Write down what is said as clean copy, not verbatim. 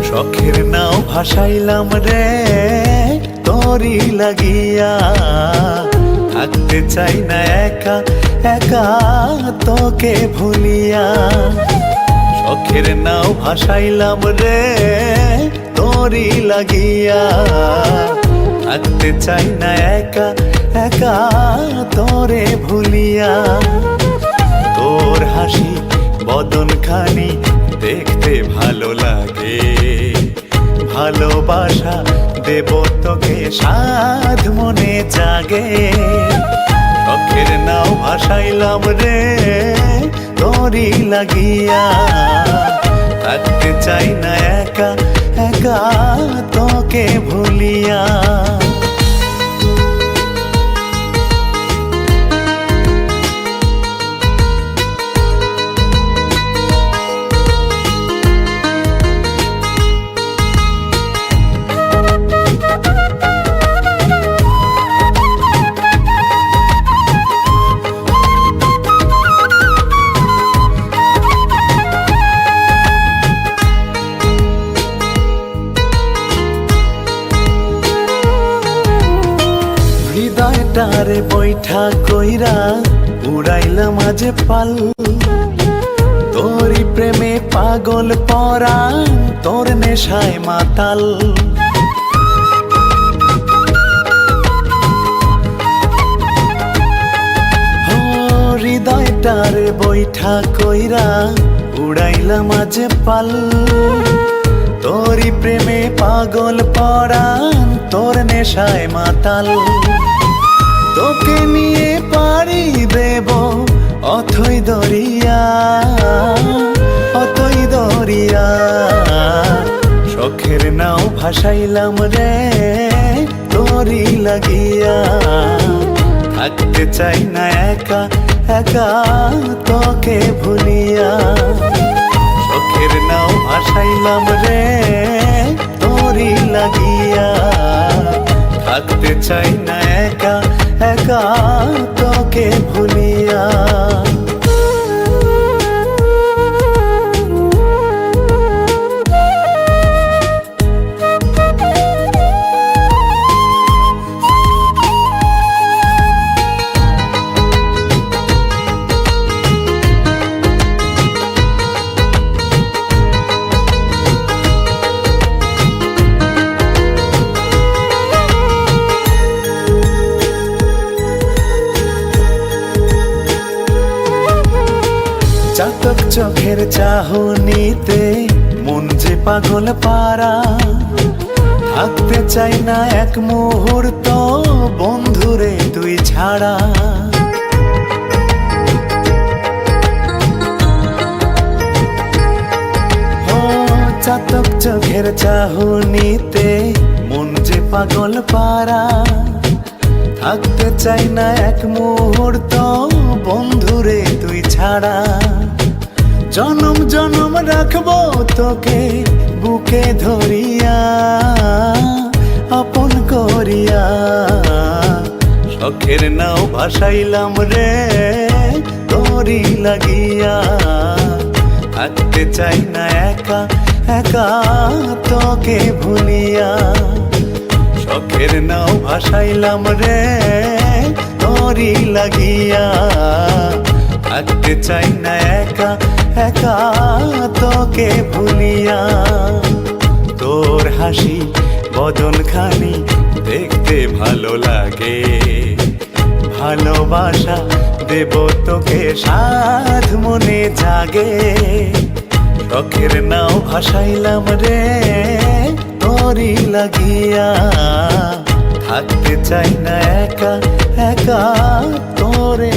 শখের নাও ভাসাইলাম রে তোরি লাগিয়া, থাকতে চাই না একা একা তোকে ভুলিয়া। শখের নাও ভাসাইলাম রে তোরি লাগিয়া, থাকতে চাই না একা একা তোরে ভুলিয়া। তোর হাসি বদন খানি দেখতে ভালো লাগে, ভালোবাসা দেব তোকে সাধ মনে জাগে। শখের নাও ভাসাইলাম রে তোরি লাগিয়া, থাকতে চাই না একা একা তোকে ভুলিয়া। হৃদয়টারে বৈঠা কইরা উড়াইলাম আজ পাল, তোরি প্রেমে পাগল পরাণ তোর নেশায় মাতাল। হৃদয়টারে বৈঠা কইরা উড়াইলাম আজ পাল, তোরি প্রেমে পাগল পরাণ তোর নেশায় মাতাল। তোকে নিয়ে পাড়ি দেব অথই দরিয়া, অথই দরিয়া। শখের নাও ভাসাইলাম রে তোরি লাগিয়া, থাকতে চাই না একা একা তোকে ভুলিয়া। শখের নাও ভাসাইলাম রে তোরি লাগিয়া, থাকতে চাই না একা একা তোকে ভুলিয়া। চাতক চোখের চাহনিতে মন যে পাগল পারা, থাকতে চাই না এক মুহূর্ত বন্ধুরে তুই ছাড়া। ও চাতক চোখের চাহনিতে মন যে পাগল পারা, থাকতে চাই না এক মুহূর্ত বন্ধুরে তুই ছাড়া। জনম জনম রাখবো তোকে বুকে ধরিয়া আপন করিয়া। শখের নাও ভাসাইলাম রে তোরি লাগিয়া, থাকতে চাই না একা একা তোকে ভুলিয়া। শখের নাও ভাসাইলাম রে তোরি লাগিয়া, থাকতে চাই না একা একা তোকে ভুলিয়া। তোর হাসি বদন খানি দেখতে ভালো লাগে, ভালোবাসা দেব তোকে সাধ মনে জাগে। শখের নাও ভাসাইলাম রে তোরি লাগিয়া, থাকতে চাই না একা একা তোরে